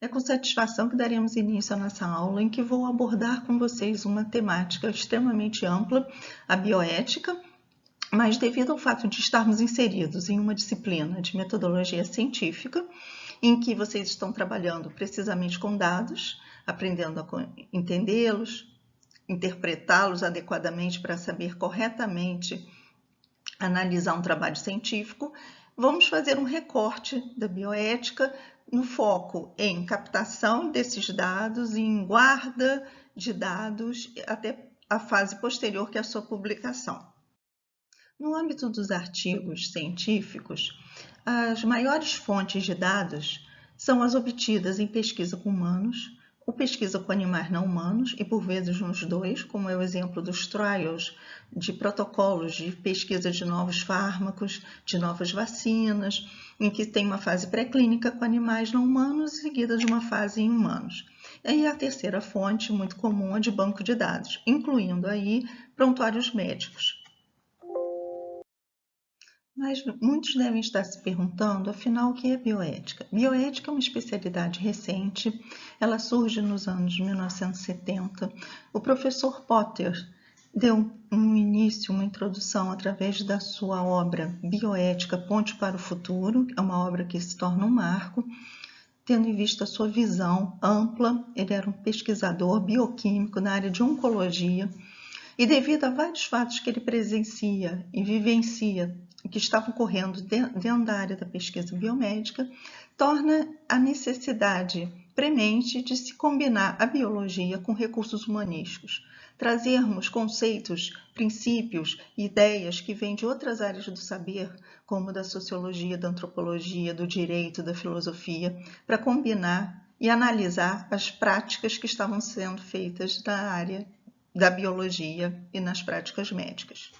É com satisfação que daremos início à nossa aula, em que vou abordar com vocês uma temática extremamente ampla, a bioética, mas devido ao fato de estarmos inseridos em uma disciplina de metodologia científica, em que vocês estão trabalhando precisamente com dados, aprendendo a entendê-los, interpretá-los adequadamente para saber corretamente analisar um trabalho científico, vamos fazer um recorte da bioética no foco em captação desses dados, em guarda de dados até a fase posterior, que é a sua publicação. No âmbito dos artigos científicos, as maiores fontes de dados são as obtidas em pesquisa com humanos, ou pesquisa com animais não humanos, e por vezes nos dois, como é o exemplo dos trials, de protocolos de pesquisa de novos fármacos, de novas vacinas, em que tem uma fase pré-clínica com animais não humanos, seguida de uma fase em humanos. E a terceira fonte, muito comum, é de banco de dados, incluindo aí prontuários médicos. Mas muitos devem estar se perguntando, afinal, o que é bioética? Bioética é uma especialidade recente, ela surge nos anos 1970. O professor Potter deu um início, uma introdução através da sua obra Bioética, Ponte para o Futuro, é uma obra que se torna um marco, tendo em vista a sua visão ampla. Ele era um pesquisador bioquímico na área de oncologia, e devido a vários fatos que ele presencia e vivencia, que estavam ocorrendo dentro da área da pesquisa biomédica, torna a necessidade premente de se combinar a biologia com recursos humanísticos, trazermos conceitos, princípios e ideias que vêm de outras áreas do saber, como da sociologia, da antropologia, do direito, da filosofia, para combinar e analisar as práticas que estavam sendo feitas na área da biologia e nas práticas médicas.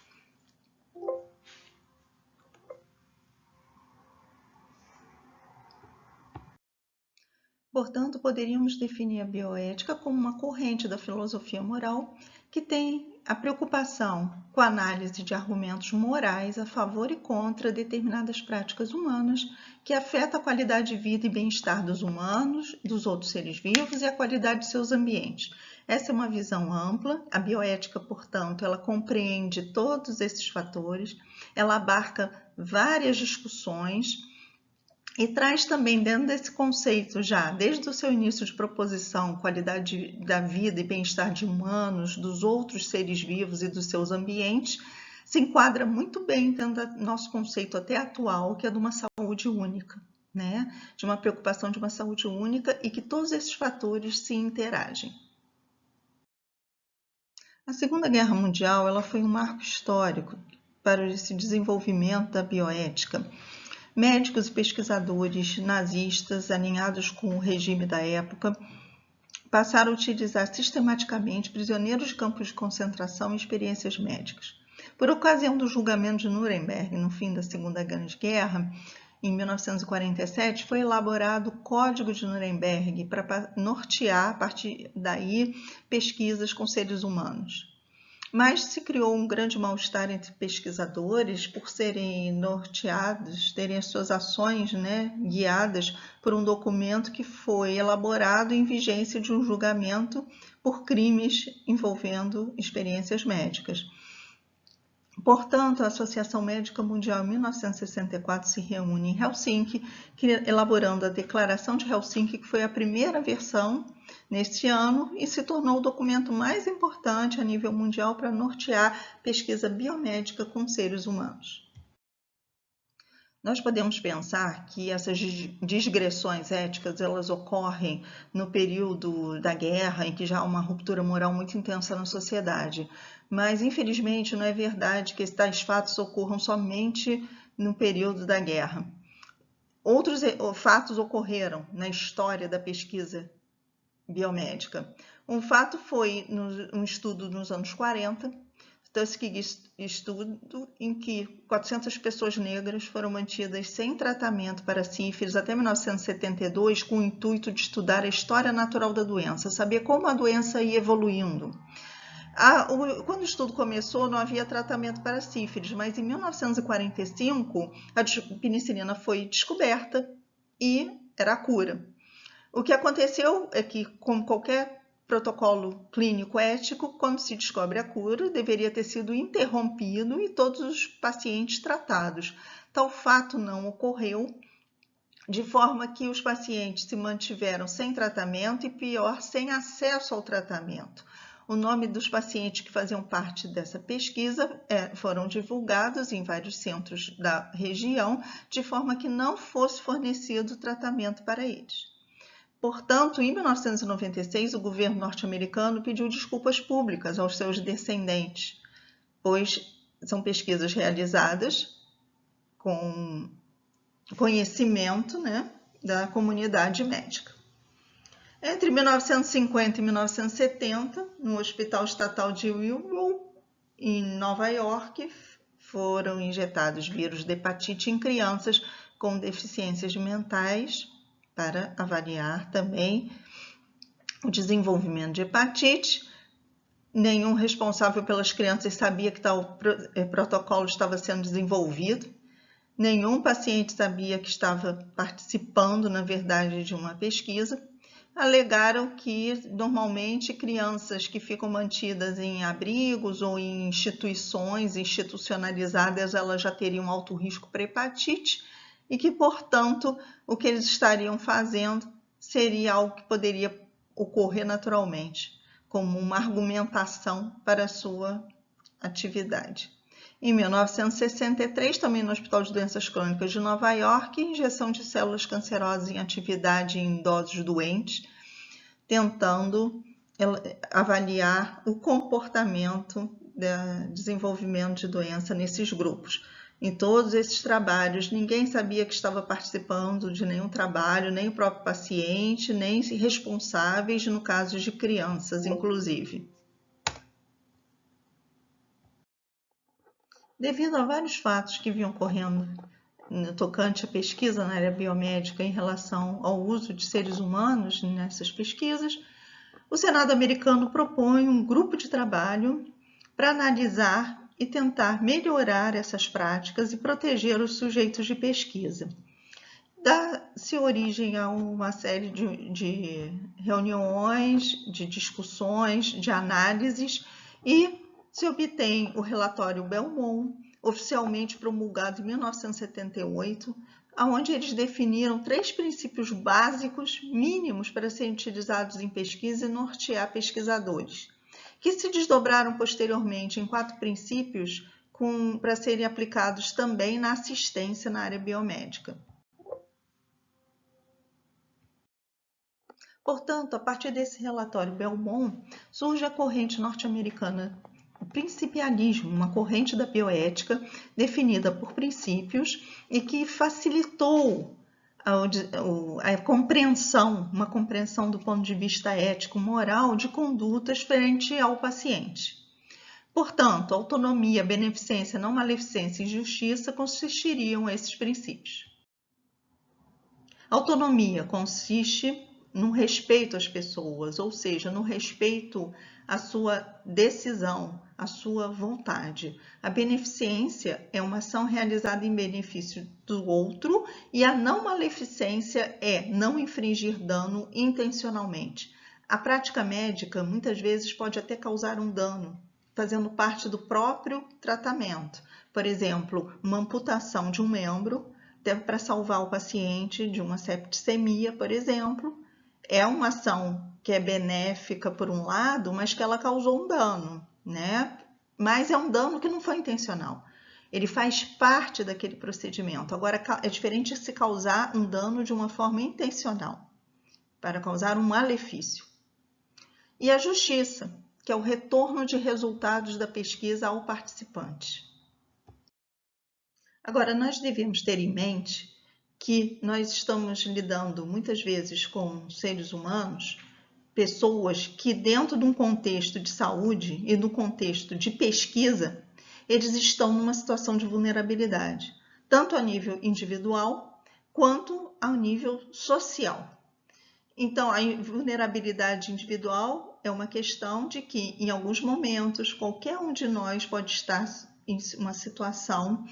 Portanto, poderíamos definir a bioética como uma corrente da filosofia moral que tem a preocupação com a análise de argumentos morais a favor e contra determinadas práticas humanas que afetam a qualidade de vida e bem-estar dos humanos, dos outros seres vivos e a qualidade de seus ambientes. Essa é uma visão ampla. A bioética, portanto, ela compreende todos esses fatores, ela abarca várias discussões e traz também dentro desse conceito já, desde o seu início de proposição, qualidade da vida e bem-estar de humanos, dos outros seres vivos e dos seus ambientes, se enquadra muito bem dentro do nosso conceito até atual, que é de uma saúde única, né? De uma preocupação de uma saúde única e que todos esses fatores se interagem. A Segunda Guerra Mundial ela foi um marco histórico para esse desenvolvimento da bioética. Médicos e pesquisadores nazistas, alinhados com o regime da época, passaram a utilizar sistematicamente prisioneiros de campos de concentração e experiências médicas. Por ocasião do julgamento de Nuremberg, no fim da Segunda Grande Guerra, em 1947, foi elaborado o Código de Nuremberg para nortear, a partir daí, pesquisas com seres humanos. Mas se criou um grande mal-estar entre pesquisadores por serem norteados, terem as suas ações, guiadas por um documento que foi elaborado em vigência de um julgamento por crimes envolvendo experiências médicas. Portanto, a Associação Médica Mundial, em 1964, se reúne em Helsinki, elaborando a Declaração de Helsinki, que foi a primeira versão neste ano e se tornou o documento mais importante a nível mundial para nortear pesquisa biomédica com seres humanos. Nós podemos pensar que essas digressões éticas elas ocorrem no período da guerra, em que já há uma ruptura moral muito intensa na sociedade. Mas, infelizmente, não é verdade que tais fatos ocorram somente no período da guerra. Outros fatos ocorreram na história da pesquisa biomédica. Um fato foi um estudo nos anos 40, Tuskegee estudo em que 400 pessoas negras foram mantidas sem tratamento para sífilis até 1972 com o intuito de estudar a história natural da doença, saber como a doença ia evoluindo. Quando o estudo começou, não havia tratamento para sífilis, mas em 1945 a penicilina foi descoberta e era a cura. O que aconteceu é que, como qualquer protocolo clínico ético, quando se descobre a cura, deveria ter sido interrompido e todos os pacientes tratados. Tal fato não ocorreu, de forma que os pacientes se mantiveram sem tratamento e, pior, sem acesso ao tratamento. O nome dos pacientes que faziam parte dessa pesquisa foram divulgados em vários centros da região, de forma que não fosse fornecido tratamento para eles. Portanto, em 1996, o governo norte-americano pediu desculpas públicas aos seus descendentes, pois são pesquisas realizadas com conhecimento, né, da comunidade médica. Entre 1950 e 1970, no Hospital Estatal de Willow, em Nova York, foram injetados vírus de hepatite em crianças com deficiências mentais para avaliar também o desenvolvimento de hepatite. Nenhum responsável pelas crianças sabia que tal protocolo estava sendo desenvolvido. Nenhum paciente sabia que estava participando, na verdade, de uma pesquisa. Alegaram que, normalmente, crianças que ficam mantidas em abrigos ou em instituições institucionalizadas, elas já teriam alto risco para hepatite e que, portanto, o que eles estariam fazendo seria algo que poderia ocorrer naturalmente, como uma argumentação para a sua atividade. Em 1963, também no Hospital de Doenças Crônicas de Nova York, injeção de células cancerosas em atividade em idosos doentes, tentando avaliar o comportamento do desenvolvimento de doença nesses grupos. Em todos esses trabalhos, ninguém sabia que estava participando de nenhum trabalho, nem o próprio paciente, nem responsáveis, no caso de crianças, inclusive. Devido a vários fatos que vinham ocorrendo no tocante à pesquisa na área biomédica em relação ao uso de seres humanos nessas pesquisas, o Senado americano propõe um grupo de trabalho para analisar e tentar melhorar essas práticas e proteger os sujeitos de pesquisa. Dá-se origem a uma série de reuniões, de discussões, de análises e se obtém o relatório Belmont, oficialmente promulgado em 1978, onde eles definiram 3 princípios básicos mínimos para serem utilizados em pesquisa e nortear pesquisadores, que se desdobraram posteriormente em 4 princípios para serem aplicados também na assistência na área biomédica. Portanto, a partir desse relatório Belmont, surge a corrente norte-americana, o principialismo, uma corrente da bioética definida por princípios e que facilitou a compreensão, uma compreensão do ponto de vista ético-moral de condutas frente ao paciente. Portanto, autonomia, beneficência, não maleficência e justiça consistiriam esses princípios. Autonomia consiste no respeito às pessoas, ou seja, no respeito à sua decisão, à sua vontade. A beneficência é uma ação realizada em benefício do outro e a não maleficência é não infligir dano intencionalmente. A prática médica muitas vezes pode até causar um dano, fazendo parte do próprio tratamento. Por exemplo, uma amputação de um membro para salvar o paciente de uma septicemia, por exemplo, é uma ação que é benéfica por um lado, mas que ela causou um dano, né? Mas é um dano que não foi intencional. Ele faz parte daquele procedimento. Agora, é diferente se causar um dano de uma forma intencional, para causar um malefício. E a justiça, que é o retorno de resultados da pesquisa ao participante. Agora, nós devemos ter em mente que nós estamos lidando muitas vezes com seres humanos, pessoas que dentro de um contexto de saúde e no contexto de pesquisa, eles estão numa situação de vulnerabilidade, tanto a nível individual quanto ao nível social. Então, a vulnerabilidade individual é uma questão de que, em alguns momentos, qualquer um de nós pode estar em uma situação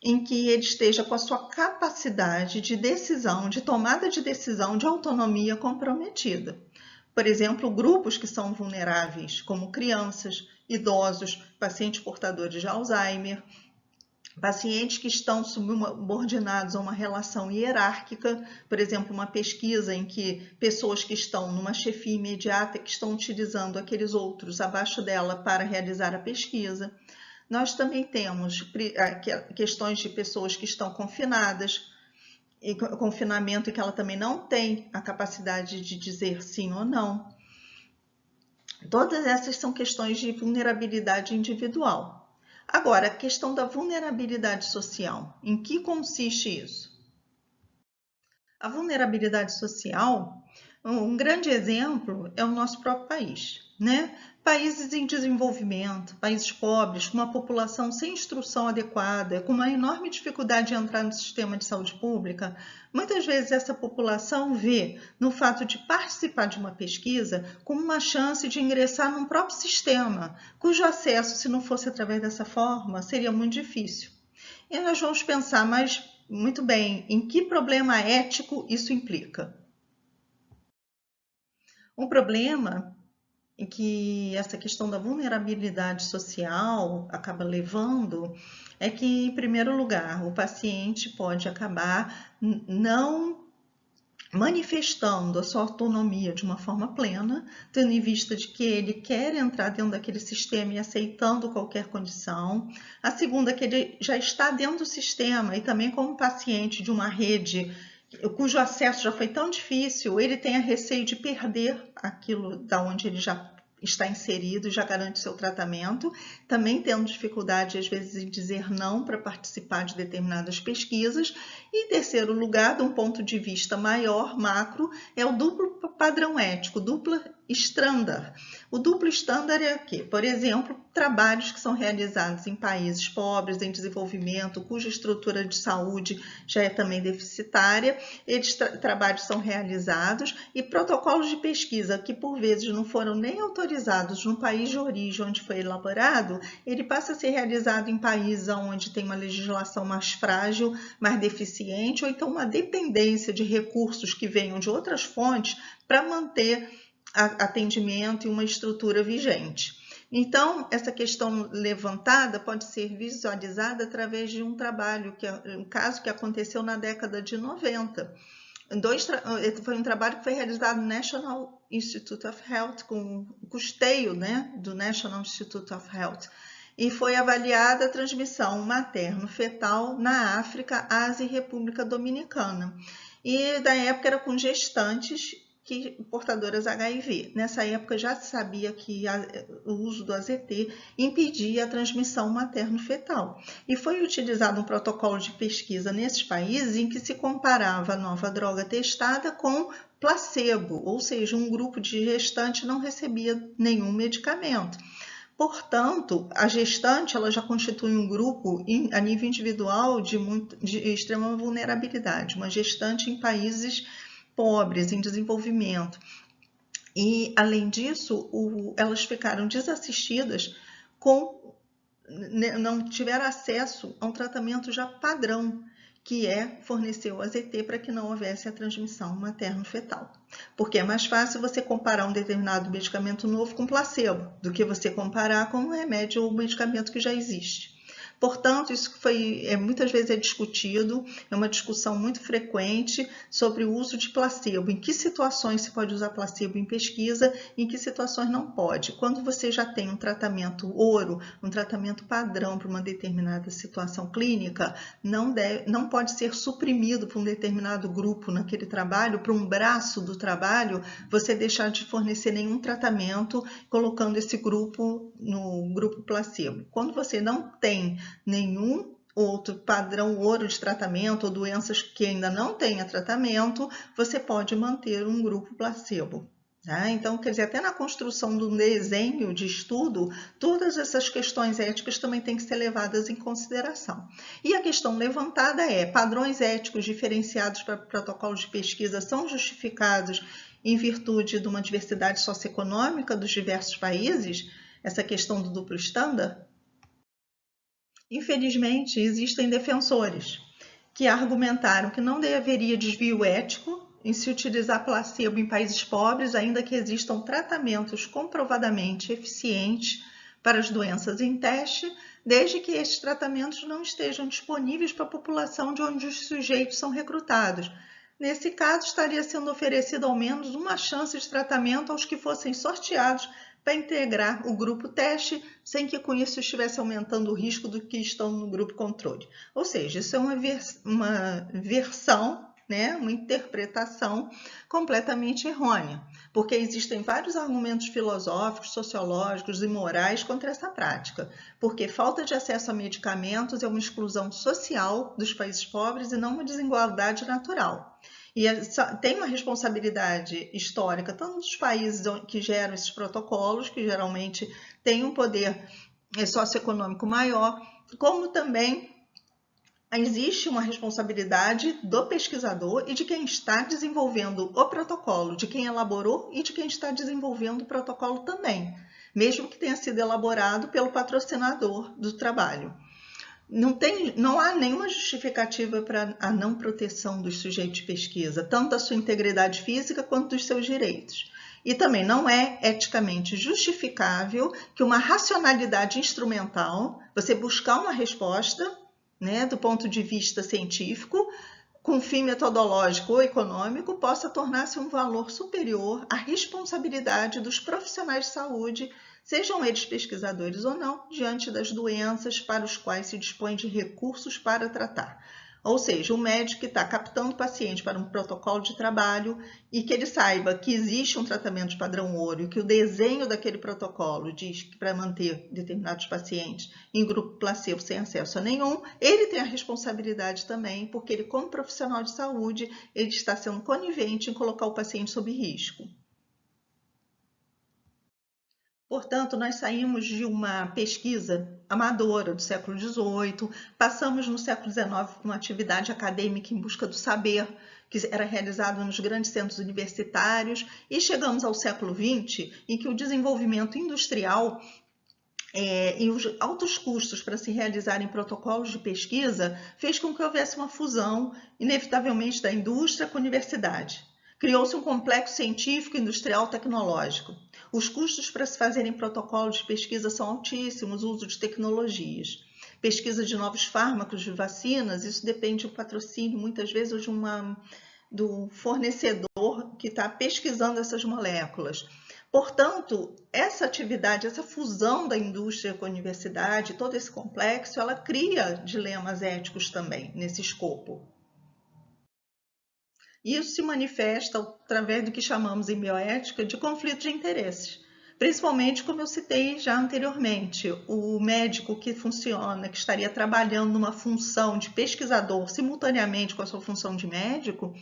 em que ele esteja com a sua capacidade de decisão, de tomada de decisão, de autonomia comprometida. Por exemplo, grupos que são vulneráveis, como crianças, idosos, pacientes portadores de Alzheimer, pacientes que estão subordinados a uma relação hierárquica, por exemplo, uma pesquisa em que pessoas que estão numa chefia imediata que estão utilizando aqueles outros abaixo dela para realizar a pesquisa. Nós também temos questões de pessoas que estão confinadas, e confinamento e que ela também não tem a capacidade de dizer sim ou não. Todas essas são questões de vulnerabilidade individual. Agora, a questão da vulnerabilidade social, em que consiste isso? A vulnerabilidade social, um grande exemplo é o nosso próprio país, né? Países em desenvolvimento, países pobres, com uma população sem instrução adequada, com uma enorme dificuldade de entrar no sistema de saúde pública, muitas vezes essa população vê no fato de participar de uma pesquisa como uma chance de ingressar num próprio sistema, cujo acesso, se não fosse através dessa forma, seria muito difícil. E nós vamos pensar, mas muito bem, em que problema ético isso implica? Um problema em que essa questão da vulnerabilidade social acaba levando é que, em primeiro lugar, o paciente pode acabar não manifestando a sua autonomia de uma forma plena, tendo em vista de que ele quer entrar dentro daquele sistema e aceitando qualquer condição. A segunda é que ele já está dentro do sistema e também como paciente de uma rede cujo acesso já foi tão difícil, ele tem a receio de perder aquilo da onde ele já está inserido e já garante seu tratamento, também tendo dificuldade, às vezes, em dizer não para participar de determinadas pesquisas. E, em terceiro lugar, de um ponto de vista maior, macro, é o duplo padrão ético, dupla standard. O duplo standard é o quê? Por exemplo, trabalhos que são realizados em países pobres, em desenvolvimento, cuja estrutura de saúde já é também deficitária, esses trabalhos são realizados e protocolos de pesquisa que, por vezes, não foram nem autorizados no país de origem onde foi elaborado, ele passa a ser realizado em países onde tem uma legislação mais frágil, mais deficiente, ou então uma dependência de recursos que venham de outras fontes para manter atendimento e uma estrutura vigente. Então, essa questão levantada pode ser visualizada através de um trabalho, um caso que aconteceu na década de 90. Foi um trabalho que foi realizado no National Institute of Health, com custeio, né, do National Institute of Health, e foi avaliada a transmissão materno-fetal na África, Ásia e República Dominicana. E da época era com gestantes portadoras HIV. Nessa época já se sabia que o uso do AZT impedia a transmissão materno-fetal. E foi utilizado um protocolo de pesquisa nesses países em que se comparava a nova droga testada com placebo, ou seja, um grupo de gestantes não recebia nenhum medicamento. Portanto, a gestante ela já constitui um grupo a nível individual de extrema vulnerabilidade, uma gestante em países pobres, em desenvolvimento. E, além disso, elas ficaram desassistidas, não tiveram acesso a um tratamento já padrão, que é fornecer o AZT para que não houvesse a transmissão materno-fetal. Porque é mais fácil você comparar um determinado medicamento novo com placebo, do que você comparar com um remédio ou um medicamento que já existe. Portanto, isso muitas vezes é discutido, é uma discussão muito frequente sobre o uso de placebo. Em que situações se pode usar placebo em pesquisa, em que situações não pode. Quando você já tem um tratamento ouro, um tratamento padrão para uma determinada situação clínica, não pode ser suprimido por um determinado grupo naquele trabalho, para um braço do trabalho, você deixar de fornecer nenhum tratamento, colocando esse grupo no grupo placebo. Quando você não tem nenhum outro padrão ouro de tratamento ou doenças que ainda não tenha tratamento, você pode manter um grupo placebo. Tá? Então, quer dizer, até na construção de um desenho de estudo, todas essas questões éticas também têm que ser levadas em consideração. E a questão levantada é: padrões éticos diferenciados para protocolos de pesquisa são justificados em virtude de uma diversidade socioeconômica dos diversos países? Essa questão do duplo estándar? Infelizmente, existem defensores que argumentaram que não haveria desvio ético em se utilizar placebo em países pobres, ainda que existam tratamentos comprovadamente eficientes para as doenças em teste, desde que esses tratamentos não estejam disponíveis para a população de onde os sujeitos são recrutados. Nesse caso, estaria sendo oferecida ao menos uma chance de tratamento aos que fossem sorteados para integrar o grupo teste, sem que com isso estivesse aumentando o risco do que estão no grupo controle. Ou seja, isso é uma versão, né, uma interpretação completamente errônea, porque existem vários argumentos filosóficos, sociológicos e morais contra essa prática, porque falta de acesso a medicamentos é uma exclusão social dos países pobres e não uma desigualdade natural. E tem uma responsabilidade histórica, tanto dos países que geram esses protocolos, que geralmente têm um poder socioeconômico maior, como também existe uma responsabilidade do pesquisador e de quem está desenvolvendo o protocolo, de quem elaborou e de quem está desenvolvendo o protocolo também, mesmo que tenha sido elaborado pelo patrocinador do trabalho. Não há nenhuma justificativa para a não proteção dos sujeitos de pesquisa, tanto da sua integridade física quanto dos seus direitos. E também não é eticamente justificável que uma racionalidade instrumental, você buscar uma resposta, né, do ponto de vista científico, com fim metodológico ou econômico, possa tornar-se um valor superior à responsabilidade dos profissionais de saúde, sejam eles pesquisadores ou não, diante das doenças para os quais se dispõe de recursos para tratar. Ou seja, o médico que está captando o paciente para um protocolo de trabalho e que ele saiba que existe um tratamento de padrão ouro e que o desenho daquele protocolo diz que para manter determinados pacientes em grupo placebo sem acesso a nenhum, ele tem a responsabilidade também, porque ele, como profissional de saúde, ele está sendo conivente em colocar o paciente sob risco. Portanto, nós saímos de uma pesquisa amadora do século XVIII, passamos no século XIX com uma atividade acadêmica em busca do saber, que era realizado nos grandes centros universitários, e chegamos ao século XX, em que o desenvolvimento industrial e os altos custos para se realizarem protocolos de pesquisa fez com que houvesse uma fusão, inevitavelmente, da indústria com a universidade. Criou-se um complexo científico, industrial, tecnológico. Os custos para se fazerem protocolos de pesquisa são altíssimos, o uso de tecnologias. Pesquisa de novos fármacos, de vacinas, isso depende do patrocínio, muitas vezes, do fornecedor que está pesquisando essas moléculas. Portanto, essa atividade, essa fusão da indústria com a universidade, todo esse complexo, ela cria dilemas éticos também nesse escopo. Isso se manifesta através do que chamamos em bioética de conflito de interesses. Principalmente, como eu citei já anteriormente, o médico que funciona, que estaria trabalhando numa função de pesquisador simultaneamente com a sua função de médico,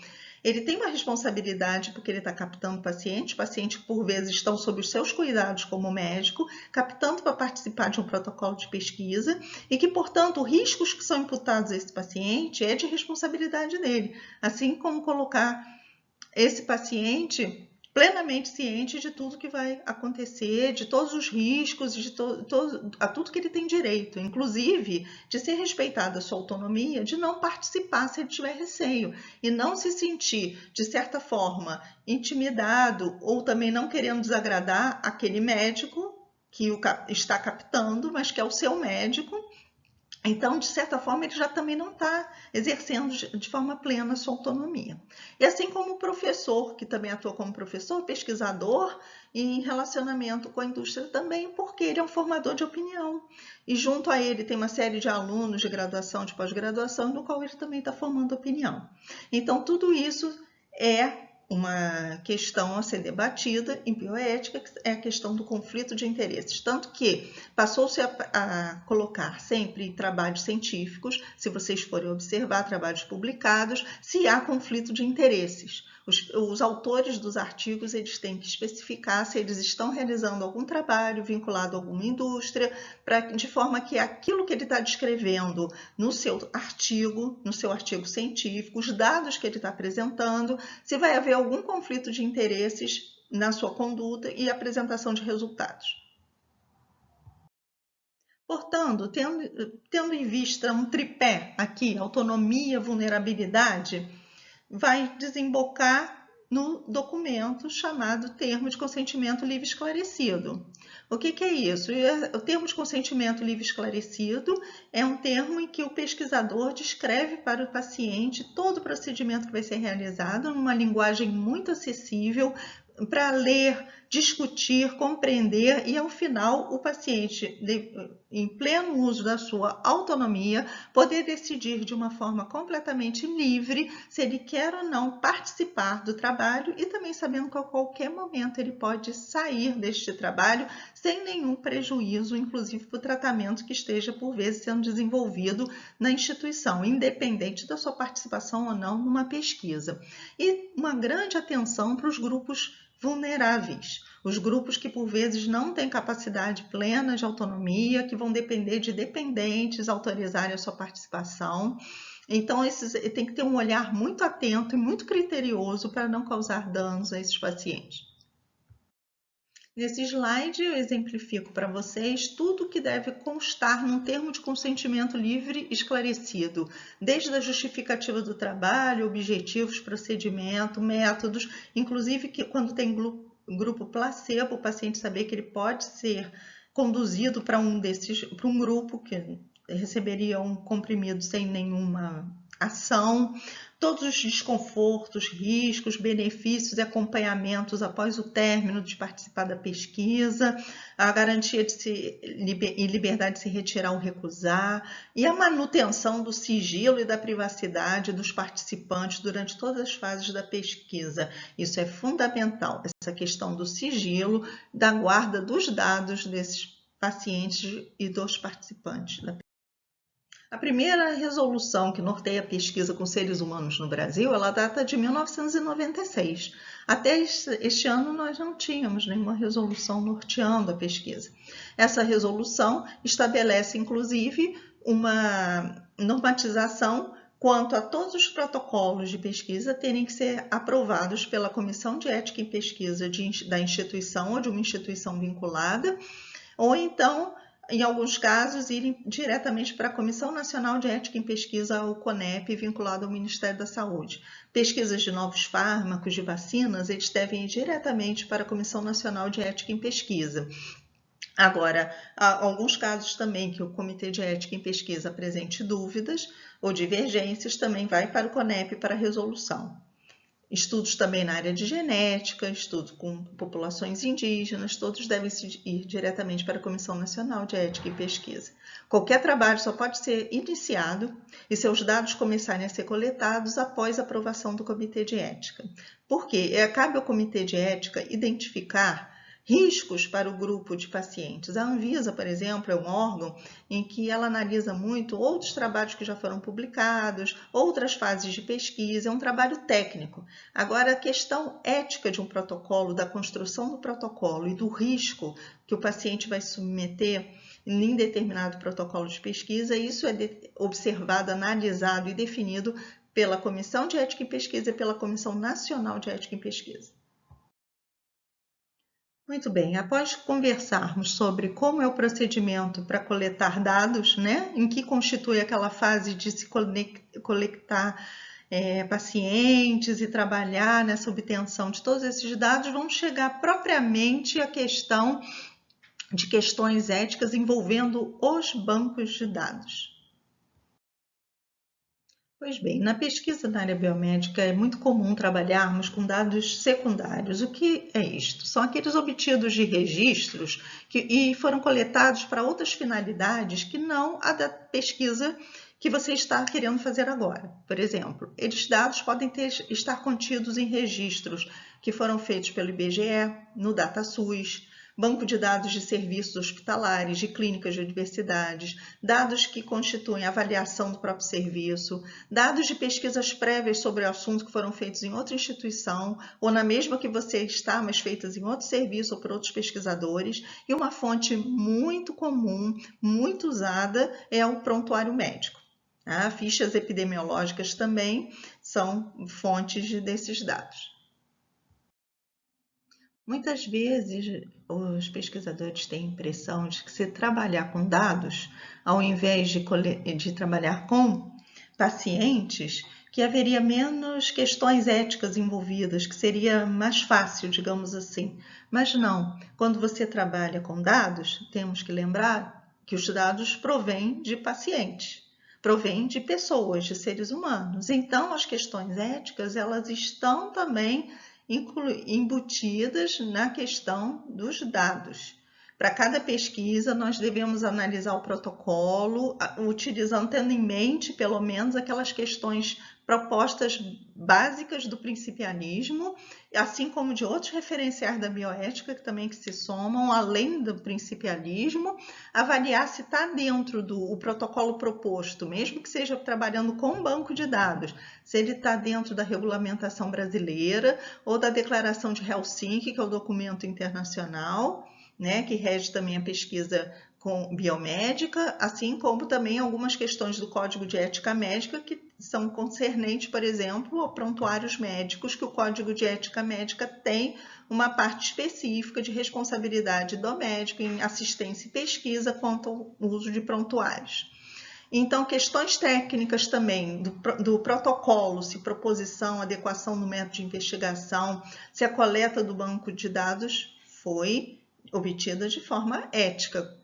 ele tem uma responsabilidade porque ele está captando pacientes que por vezes estão sob os seus cuidados como médico, captando para participar de um protocolo de pesquisa e que, portanto, riscos que são imputados a esse paciente é de responsabilidade dele, assim como colocar esse paciente plenamente ciente de tudo que vai acontecer, de todos os riscos, a tudo que ele tem direito, inclusive de ser respeitada a sua autonomia, de não participar se ele tiver receio e não se sentir, de certa forma, intimidado ou também não querendo desagradar aquele médico que o está captando, mas que é o seu médico. Então, de certa forma, ele já também não está exercendo de forma plena a sua autonomia. E assim como o professor, que também atua como professor, pesquisador, e em relacionamento com a indústria também, porque ele é um formador de opinião. E junto a ele tem uma série de alunos de graduação, de pós-graduação, no qual ele também está formando opinião. Então, tudo isso é uma questão a ser debatida em bioética, que é a questão do conflito de interesses. Tanto que passou-se a colocar sempre em trabalhos científicos, se vocês forem observar trabalhos publicados, se há conflito de interesses. Os autores dos artigos eles têm que especificar se eles estão realizando algum trabalho vinculado a alguma indústria, de forma que aquilo que ele está descrevendo no seu artigo científico, os dados que ele está apresentando, se vai haver algum conflito de interesses na sua conduta e apresentação de resultados. Portanto, tendo em vista um tripé aqui, autonomia, vulnerabilidade, vai desembocar no documento chamado Termo de Consentimento Livre Esclarecido. O que é isso? O termo de consentimento livre esclarecido é um termo em que o pesquisador descreve para o paciente todo o procedimento que vai ser realizado numa linguagem muito acessível, para ler, discutir, compreender e, ao final, o paciente, em pleno uso da sua autonomia, poder decidir de uma forma completamente livre se ele quer ou não participar do trabalho e também sabendo que a qualquer momento ele pode sair deste trabalho sem nenhum prejuízo, inclusive para o tratamento que esteja, por vezes, sendo desenvolvido na instituição, independente da sua participação ou não numa pesquisa. E uma grande atenção para os grupos vulneráveis, os grupos que por vezes não têm capacidade plena de autonomia, que vão depender de dependentes autorizarem a sua participação. Então, tem que ter um olhar muito atento e muito criterioso para não causar danos a esses pacientes. Nesse slide eu exemplifico para vocês tudo o que deve constar num termo de consentimento livre esclarecido, desde a justificativa do trabalho, objetivos, procedimento, métodos, inclusive que quando tem grupo placebo, o paciente saber que ele pode ser conduzido para um grupo que receberia um comprimido sem nenhuma ação, todos os desconfortos, riscos, benefícios e acompanhamentos após o término de participar da pesquisa, a garantia e liberdade de se retirar ou recusar, e a manutenção do sigilo e da privacidade dos participantes durante todas as fases da pesquisa. Isso é fundamental, essa questão do sigilo, da guarda dos dados desses pacientes e dos participantes da pesquisa. A primeira resolução que norteia a pesquisa com seres humanos no Brasil, ela data de 1996. Até este ano nós não tínhamos nenhuma resolução norteando a pesquisa. Essa resolução estabelece, inclusive, uma normatização quanto a todos os protocolos de pesquisa terem que ser aprovados pela Comissão de Ética em Pesquisa da instituição ou de uma instituição vinculada, ou então, em alguns casos, irem diretamente para a Comissão Nacional de Ética em Pesquisa, o CONEP, vinculado ao Ministério da Saúde. Pesquisas de novos fármacos, de vacinas, eles devem ir diretamente para a Comissão Nacional de Ética em Pesquisa. Agora, há alguns casos também que o Comitê de Ética em Pesquisa apresente dúvidas ou divergências, também vai para o CONEP para resolução. Estudos também na área de genética, estudos com populações indígenas, todos devem ir diretamente para a Comissão Nacional de Ética e Pesquisa. Qualquer trabalho só pode ser iniciado e seus dados começarem a ser coletados após a aprovação do Comitê de Ética. Por quê? Cabe ao Comitê de Ética identificar riscos para o grupo de pacientes. A Anvisa, por exemplo, é um órgão em que ela analisa muito outros trabalhos que já foram publicados, outras fases de pesquisa, é um trabalho técnico. Agora, a questão ética de um protocolo, da construção do protocolo e do risco que o paciente vai submeter em determinado protocolo de pesquisa, isso é observado, analisado e definido pela Comissão de Ética em Pesquisa e pela Comissão Nacional de Ética em Pesquisa. Muito bem, após conversarmos sobre como é o procedimento para coletar dados, né, em que constitui aquela fase de se coletar pacientes e trabalhar nessa obtenção de todos esses dados, vamos chegar propriamente à questão de questões éticas envolvendo os bancos de dados. Pois bem, na pesquisa na área biomédica é muito comum trabalharmos com dados secundários. O que é isto? São aqueles obtidos de registros e foram coletados para outras finalidades que não a da pesquisa que você está querendo fazer agora. Por exemplo, esses dados podem estar contidos em registros que foram feitos pelo IBGE, no DataSUS, banco de dados de serviços hospitalares, de clínicas de universidades, dados que constituem a avaliação do próprio serviço, dados de pesquisas prévias sobre o assunto que foram feitos em outra instituição, ou na mesma que você está, mas feitas em outro serviço ou por outros pesquisadores, e uma fonte muito comum, muito usada, é o prontuário médico. Fichas epidemiológicas também são fontes desses dados. Muitas vezes os pesquisadores têm a impressão de que se trabalhar com dados, ao invés de trabalhar com pacientes, que haveria menos questões éticas envolvidas, que seria mais fácil, digamos assim. Mas não, quando você trabalha com dados, temos que lembrar que os dados provêm de pacientes, provêm de pessoas, de seres humanos. Então, as questões éticas, elas estão também embutidas na questão dos dados. Para cada pesquisa, nós devemos analisar o protocolo, tendo em mente, pelo menos, aquelas questões propostas básicas do principialismo, assim como de outros referenciais da bioética que se somam, além do principialismo, avaliar se está dentro do protocolo proposto, mesmo que seja trabalhando com um banco de dados, se ele está dentro da regulamentação brasileira ou da Declaração de Helsinki, que é o documento internacional, né, que rege também a pesquisa biomédica, assim como também algumas questões do Código de Ética Médica que são concernentes, por exemplo, a prontuários médicos, que o Código de Ética Médica tem uma parte específica de responsabilidade do médico em assistência e pesquisa quanto ao uso de prontuários. Então, questões técnicas também do protocolo, se proposição, adequação do método de investigação, se a coleta do banco de dados foi obtida de forma ética.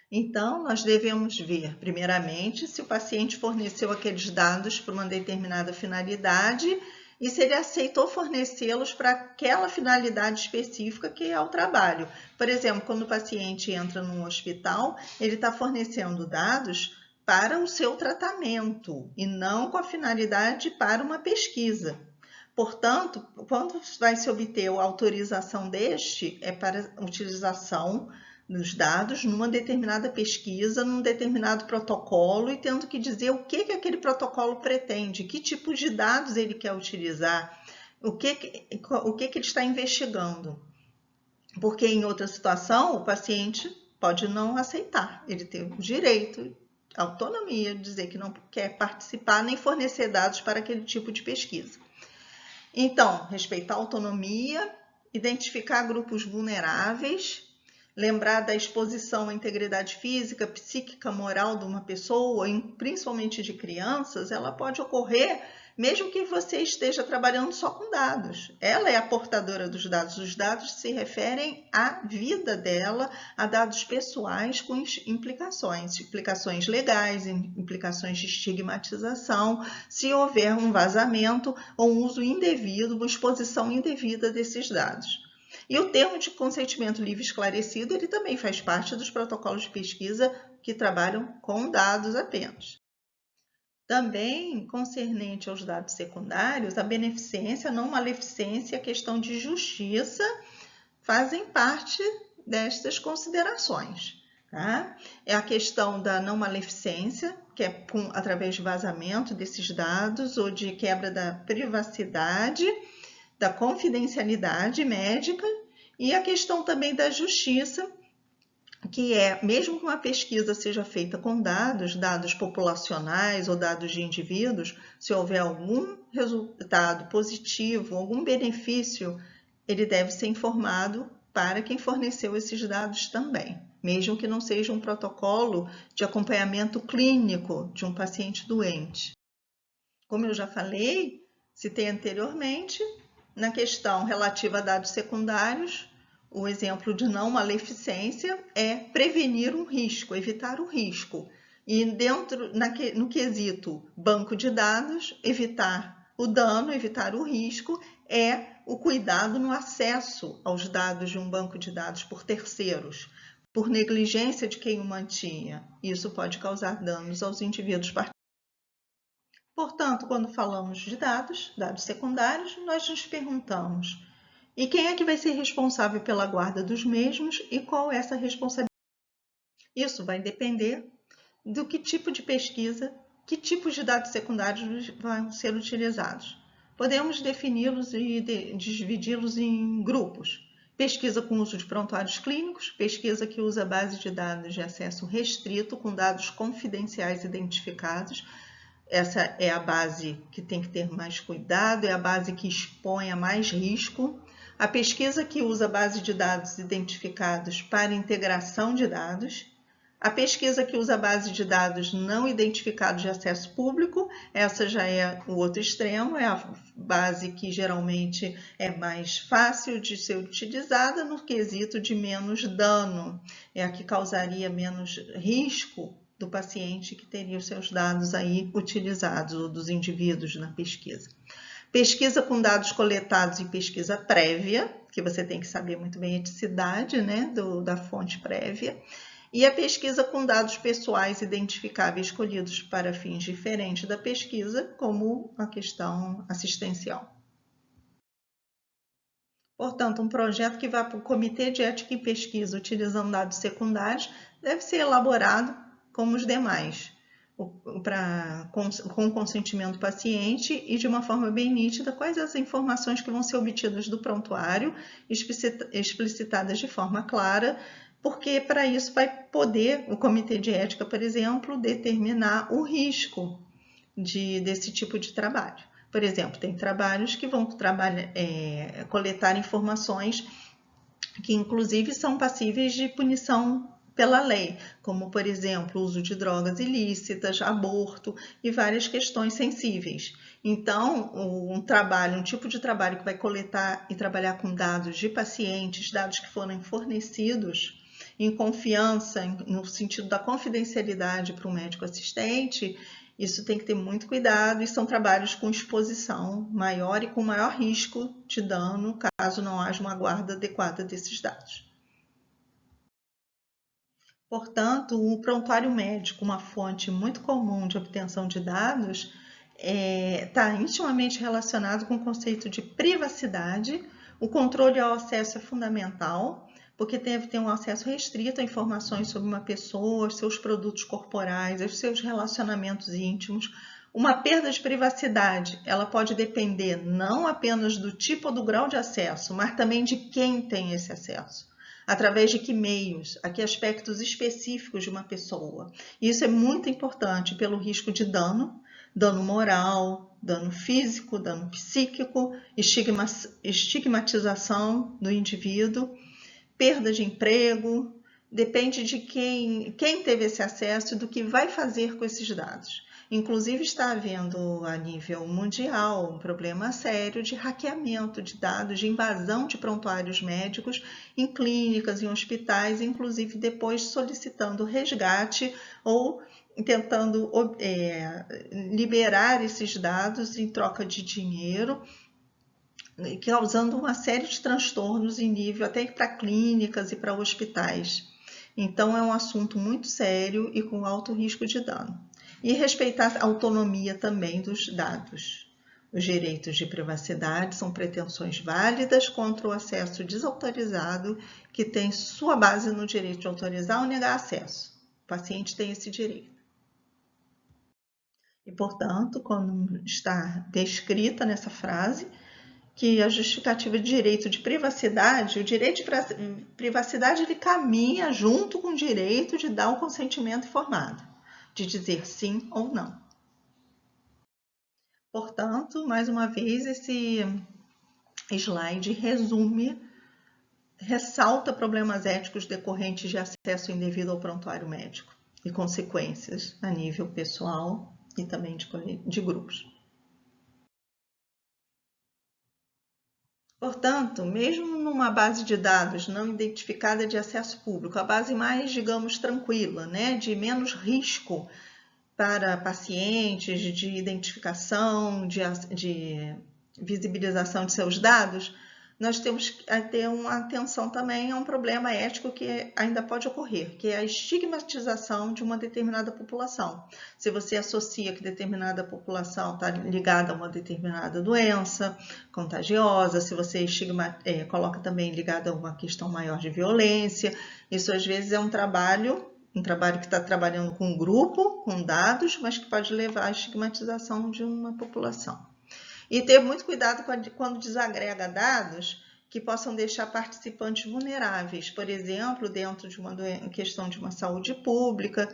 Então, nós devemos ver, primeiramente, se o paciente forneceu aqueles dados para uma determinada finalidade e se ele aceitou fornecê-los para aquela finalidade específica que é o trabalho. Por exemplo, quando o paciente entra num hospital, ele está fornecendo dados para o seu tratamento e não com a finalidade para uma pesquisa. Portanto, quando vai se obter a autorização deste, é para utilização dos dados numa determinada pesquisa, num determinado protocolo e tendo que dizer o que aquele protocolo pretende, que tipo de dados ele quer utilizar, o que ele está investigando. Porque em outra situação, o paciente pode não aceitar, ele tem o direito, a autonomia de dizer que não quer participar nem fornecer dados para aquele tipo de pesquisa. Então, respeitar a autonomia, identificar grupos vulneráveis, lembrar da exposição à integridade física, psíquica, moral de uma pessoa, principalmente de crianças, ela pode ocorrer mesmo que você esteja trabalhando só com dados. Ela é a portadora dos dados. Os dados se referem à vida dela, a dados pessoais com implicações legais, implicações de estigmatização, se houver um vazamento ou um uso indevido, uma exposição indevida desses dados. E o termo de consentimento livre esclarecido, ele também faz parte dos protocolos de pesquisa que trabalham com dados apenas. Também, concernente aos dados secundários, a beneficência, a não maleficência e a questão de justiça fazem parte destas considerações. Tá? É a questão da não maleficência, que é através de vazamento desses dados ou de quebra da privacidade, da confidencialidade médica, e a questão também da justiça, que é, mesmo que uma pesquisa seja feita com dados populacionais ou dados de indivíduos, se houver algum resultado positivo, algum benefício, ele deve ser informado para quem forneceu esses dados também, mesmo que não seja um protocolo de acompanhamento clínico de um paciente doente. Como eu já falei, citei anteriormente, na questão relativa a dados secundários, o exemplo de não maleficência é prevenir um risco, evitar o risco. E no quesito banco de dados, evitar o dano, evitar o risco, é o cuidado no acesso aos dados de um banco de dados por terceiros, por negligência de quem o mantinha. Isso pode causar danos aos indivíduos participantes. Portanto, quando falamos de dados secundários, nós nos perguntamos: e quem é que vai ser responsável pela guarda dos mesmos e qual é essa responsabilidade? Isso vai depender do que tipo de pesquisa, que tipos de dados secundários vão ser utilizados. Podemos defini-los e dividi-los em grupos. Pesquisa com uso de prontuários clínicos, pesquisa que usa base de dados de acesso restrito com dados confidenciais identificados, essa é a base que tem que ter mais cuidado, é a base que expõe a mais risco. A pesquisa que usa base de dados identificados para integração de dados. A pesquisa que usa base de dados não identificados de acesso público, essa já é o outro extremo, é a base que geralmente é mais fácil de ser utilizada no quesito de menos dano, é a que causaria menos risco do paciente que teria os seus dados aí utilizados, ou dos indivíduos na pesquisa. Pesquisa com dados coletados e pesquisa prévia, que você tem que saber muito bem a eticidade, né, da fonte prévia. E a pesquisa com dados pessoais identificáveis escolhidos para fins diferentes da pesquisa, como a questão assistencial. Portanto, um projeto que vá para o Comitê de Ética em Pesquisa utilizando dados secundários deve ser elaborado como os demais, com consentimento do paciente e de uma forma bem nítida quais as informações que vão ser obtidas do prontuário, explicitadas de forma clara, porque para isso vai poder o Comitê de Ética, por exemplo, determinar o risco desse tipo de trabalho. Por exemplo, tem trabalhos que vão coletar informações que, inclusive, são passíveis de punição pela lei, como, por exemplo, o uso de drogas ilícitas, aborto e várias questões sensíveis. Então, um tipo de trabalho que vai coletar e trabalhar com dados de pacientes, dados que foram fornecidos em confiança, no sentido da confidencialidade para o médico assistente, isso tem que ter muito cuidado e são trabalhos com exposição maior e com maior risco de dano, caso não haja uma guarda adequada desses dados. Portanto, o prontuário médico, uma fonte muito comum de obtenção de dados, está intimamente relacionado com o conceito de privacidade. O controle ao acesso é fundamental, porque deve ter um acesso restrito a informações sobre uma pessoa, seus produtos corporais, os seus relacionamentos íntimos. Uma perda de privacidade, ela pode depender não apenas do tipo ou do grau de acesso, mas também de quem tem esse acesso. Através de que meios, a que aspectos específicos de uma pessoa. Isso é muito importante pelo risco de dano moral, dano físico, dano psíquico, estigmatização do indivíduo, perda de emprego, depende de quem teve esse acesso e do que vai fazer com esses dados. Inclusive, está havendo a nível mundial um problema sério de hackeamento de dados, de invasão de prontuários médicos em clínicas, em hospitais, inclusive depois solicitando resgate ou tentando liberar esses dados em troca de dinheiro, causando uma série de transtornos em nível até para clínicas e para hospitais. Então, é um assunto muito sério e com alto risco de dano. E respeitar a autonomia também dos dados. Os direitos de privacidade são pretensões válidas contra o acesso desautorizado, que tem sua base no direito de autorizar ou negar acesso. O paciente tem esse direito. E, portanto, quando está descrita nessa frase, que a justificativa de direito de privacidade, o direito de privacidade ele caminha junto com o direito de dar um consentimento informado, de dizer sim ou não. Portanto, mais uma vez, esse slide ressalta problemas éticos decorrentes de acesso indevido ao prontuário médico e consequências a nível pessoal e também de grupos. Portanto, mesmo numa base de dados não identificada de acesso público, a base mais, digamos, tranquila, né, de menos risco para pacientes, de identificação, de visibilização de seus dados, nós temos que ter uma atenção também a um problema ético que ainda pode ocorrer, que é a estigmatização de uma determinada população. Se você associa que determinada população está ligada a uma determinada doença contagiosa, se você coloca também ligada a uma questão maior de violência, isso às vezes é um trabalho que está trabalhando com um grupo, com dados, mas que pode levar à estigmatização de uma população. E ter muito cuidado quando desagrega dados que possam deixar participantes vulneráveis, por exemplo, dentro de uma questão de uma saúde pública,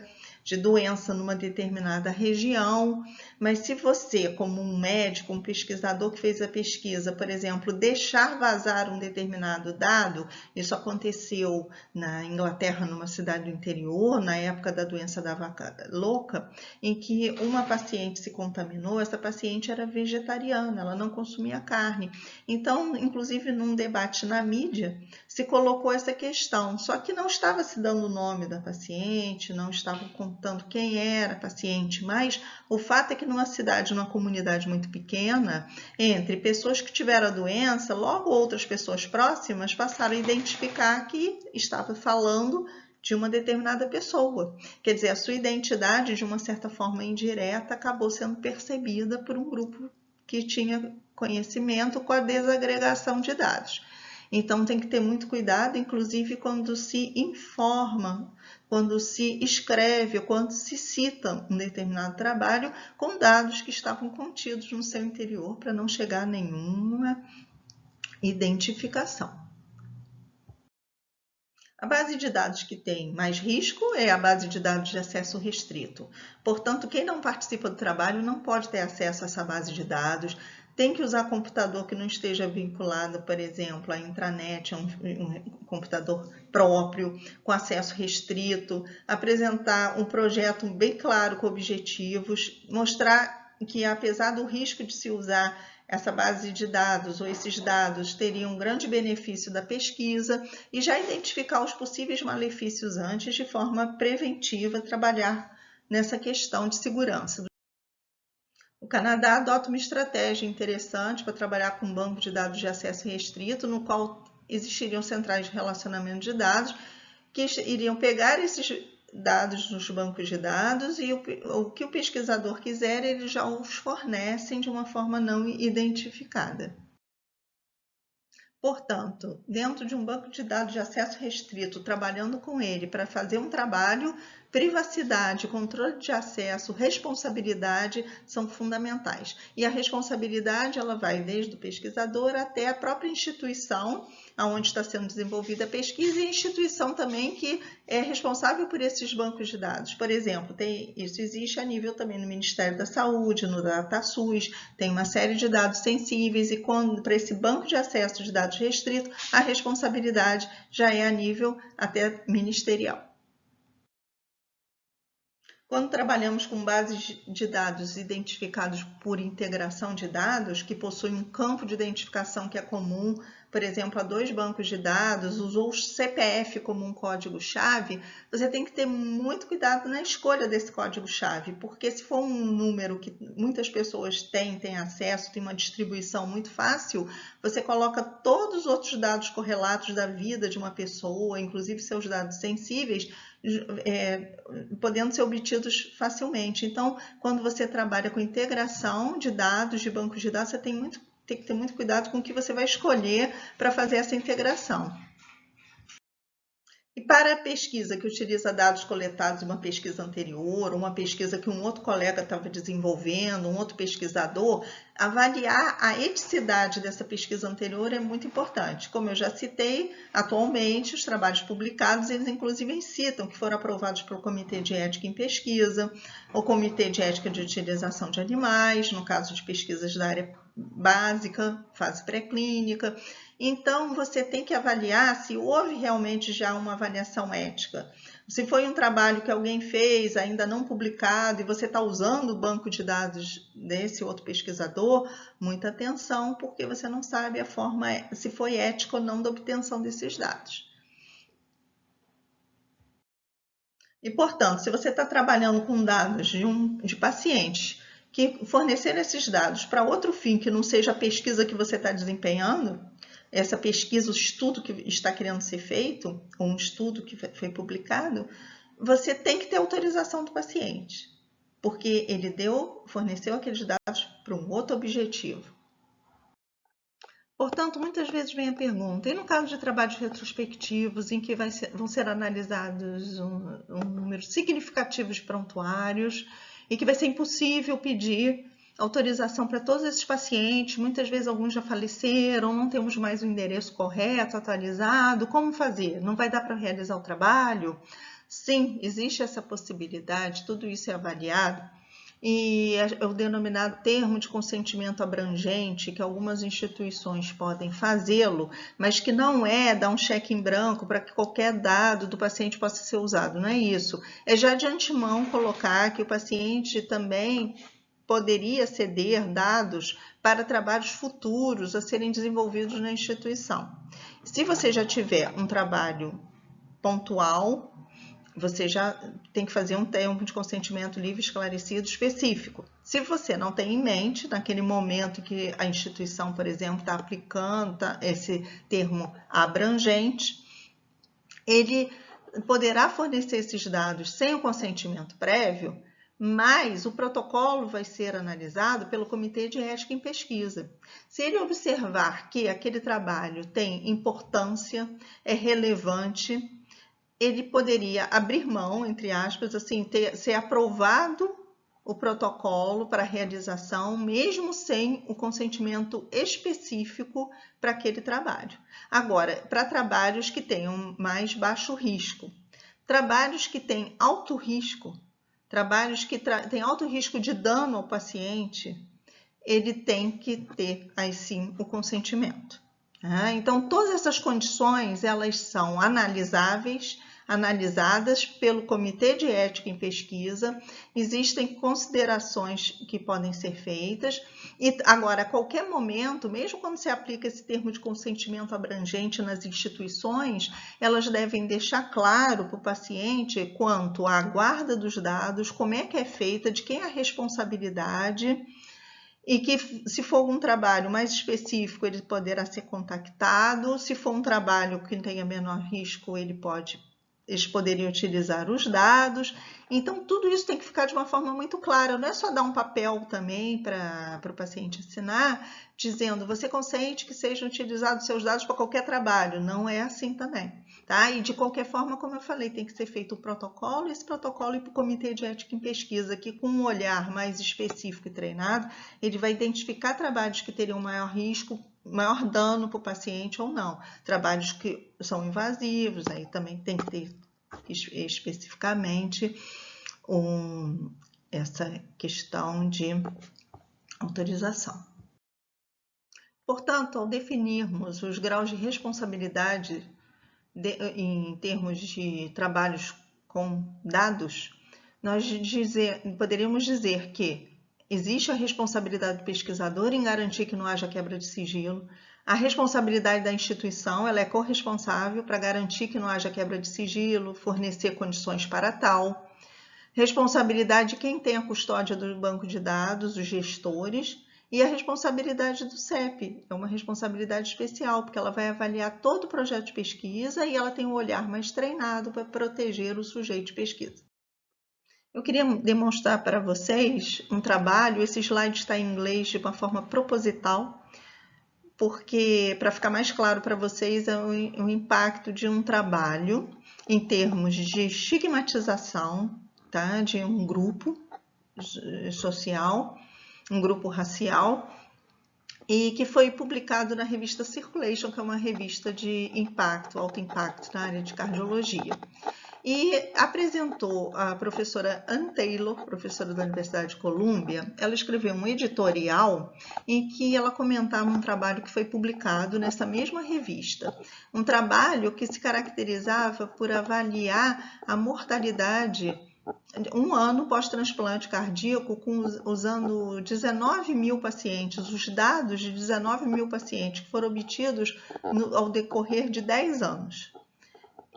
de doença numa determinada região, mas se você, como um médico, um pesquisador que fez a pesquisa, por exemplo, deixar vazar um determinado dado, isso aconteceu na Inglaterra, numa cidade do interior, na época da doença da vaca louca, em que uma paciente se contaminou, essa paciente era vegetariana, ela não consumia carne. Então, inclusive num debate na mídia, se colocou essa questão, só que não estava se dando o nome da paciente, não estava contando quem era a paciente, mas o fato é que numa cidade, numa comunidade muito pequena, entre pessoas que tiveram a doença, logo outras pessoas próximas passaram a identificar que estava falando de uma determinada pessoa. Quer dizer, a sua identidade, de uma certa forma indireta, acabou sendo percebida por um grupo que tinha conhecimento com a desagregação de dados. Então, tem que ter muito cuidado, inclusive quando se informa, quando se escreve ou quando se cita um determinado trabalho com dados que estavam contidos no seu interior para não chegar a nenhuma identificação. A base de dados que tem mais risco é a base de dados de acesso restrito. Portanto, quem não participa do trabalho não pode ter acesso a essa base de dados. Tem que usar computador que não esteja vinculado, por exemplo, à intranet, a um computador próprio, com acesso restrito, apresentar um projeto bem claro com objetivos, mostrar que apesar do risco de se usar essa base de dados ou esses dados teriam um grande benefício da pesquisa e já identificar os possíveis malefícios antes de forma preventiva, trabalhar nessa questão de segurança. O Canadá adota uma estratégia interessante para trabalhar com um banco de dados de acesso restrito, no qual existiriam centrais de relacionamento de dados que iriam pegar esses dados nos bancos de dados e o que o pesquisador quiser, eles já os fornecem de uma forma não identificada. Portanto, dentro de um banco de dados de acesso restrito, trabalhando com ele para fazer um trabalho, privacidade, controle de acesso, responsabilidade são fundamentais. E a responsabilidade ela vai desde o pesquisador até a própria instituição onde está sendo desenvolvida a pesquisa e a instituição também que é responsável por esses bancos de dados. Por exemplo, isso existe a nível também no Ministério da Saúde, no DataSUS, tem uma série de dados sensíveis e para esse banco de acesso de dados restrito, a responsabilidade já é a nível até ministerial. Quando trabalhamos com bases de dados identificados por integração de dados, que possuem um campo de identificação que é comum, por exemplo, a dois bancos de dados, usou o CPF como um código-chave, você tem que ter muito cuidado na escolha desse código-chave, porque se for um número que muitas pessoas têm acesso, tem uma distribuição muito fácil, você coloca todos os outros dados correlatos da vida de uma pessoa, inclusive seus dados sensíveis, podendo ser obtidos facilmente. Então, quando você trabalha com integração de dados, de bancos de dados, você tem que ter muito cuidado com o que você vai escolher para fazer essa integração. E para a pesquisa que utiliza dados coletados em uma pesquisa anterior, uma pesquisa que um outro colega estava desenvolvendo, um outro pesquisador, avaliar a eticidade dessa pesquisa anterior é muito importante. Como eu já citei, atualmente os trabalhos publicados, eles inclusive citam que foram aprovados pelo Comitê de Ética em Pesquisa, o Comitê de Ética de Utilização de Animais, no caso de pesquisas da área básica, fase pré-clínica. Então, você tem que avaliar se houve realmente já uma avaliação ética. Se foi um trabalho que alguém fez, ainda não publicado, e você está usando o banco de dados desse outro pesquisador, muita atenção, porque você não sabe a forma, se foi ética ou não da obtenção desses dados. E, portanto, se você está trabalhando com dados de pacientes que forneceram esses dados para outro fim que não seja a pesquisa que você está desempenhando, essa pesquisa, o estudo que está querendo ser feito, ou um estudo que foi publicado, você tem que ter autorização do paciente, porque ele forneceu aqueles dados para um outro objetivo. Portanto, muitas vezes vem a pergunta, e no caso de trabalhos retrospectivos, em que vão ser analisados um número significativo de prontuários, e que vai ser impossível pedir autorização para todos esses pacientes, muitas vezes alguns já faleceram, não temos mais o endereço correto, atualizado, como fazer? Não vai dar para realizar o trabalho? Sim, existe essa possibilidade, tudo isso é avaliado, e é o denominado termo de consentimento abrangente, que algumas instituições podem fazê-lo, mas que não é dar um cheque em branco para que qualquer dado do paciente possa ser usado, não é isso. É já de antemão colocar que o paciente também poderia ceder dados para trabalhos futuros a serem desenvolvidos na instituição. Se você já tiver um trabalho pontual, você já tem que fazer um termo de consentimento livre, esclarecido, específico. Se você não tem em mente, naquele momento que a instituição, por exemplo, está aplicando esse termo abrangente, ele poderá fornecer esses dados sem o consentimento prévio, mas o protocolo vai ser analisado pelo Comitê de Ética em Pesquisa. Se ele observar que aquele trabalho tem importância, é relevante, ele poderia abrir mão, entre aspas, assim, ser aprovado o protocolo para realização, mesmo sem o consentimento específico para aquele trabalho. Agora, para trabalhos que tenham mais baixo risco, trabalhos que têm alto risco, trabalhos que têm alto risco de dano ao paciente, ele tem que ter, aí sim, o consentimento. Então, todas essas condições, elas são analisadas pelo Comitê de Ética em Pesquisa, existem considerações que podem ser feitas, e agora, a qualquer momento, mesmo quando se aplica esse termo de consentimento abrangente nas instituições, elas devem deixar claro para o paciente quanto à guarda dos dados, como é que é feita, de quem é a responsabilidade, e que, se for um trabalho mais específico, ele poderá ser contactado. Se for um trabalho que tenha menor risco, eles poderiam utilizar os dados. Então, tudo isso tem que ficar de uma forma muito clara. Não é só dar um papel também para o paciente assinar, dizendo, você consente que sejam utilizados seus dados para qualquer trabalho. Não é assim também. Tá? E, de qualquer forma, como eu falei, tem que ser feito o protocolo, e esse protocolo ir para o Comitê de Ética em Pesquisa, que com um olhar mais específico e treinado, ele vai identificar trabalhos que teriam maior risco, maior dano para o paciente ou não. Trabalhos que são invasivos, aí também tem que ter especificamente essa questão de autorização. Portanto, ao definirmos os graus de responsabilidade em termos de trabalhos com dados, nós poderíamos dizer que existe a responsabilidade do pesquisador em garantir que não haja quebra de sigilo, a responsabilidade da instituição, ela é corresponsável para garantir que não haja quebra de sigilo, fornecer condições para tal, responsabilidade de quem tem a custódia do banco de dados, os gestores, e a responsabilidade do CEP é uma responsabilidade especial, porque ela vai avaliar todo o projeto de pesquisa e ela tem um olhar mais treinado para proteger o sujeito de pesquisa. Eu queria demonstrar para vocês um trabalho, esse slide está em inglês de uma forma proposital, porque para ficar mais claro para vocês é o impacto de um trabalho em termos de estigmatização, tá? De um grupo social, um grupo racial, e que foi publicado na revista Circulation, que é uma revista de impacto, alto impacto na área de cardiologia. E apresentou a professora Ann Taylor, professora da Universidade de Colômbia. Ela escreveu um editorial em que ela comentava um trabalho que foi publicado nessa mesma revista. Um trabalho que se caracterizava por avaliar a mortalidade um ano pós-transplante cardíaco, usando 19 mil pacientes, os dados de 19 mil pacientes que foram obtidos ao decorrer de 10 anos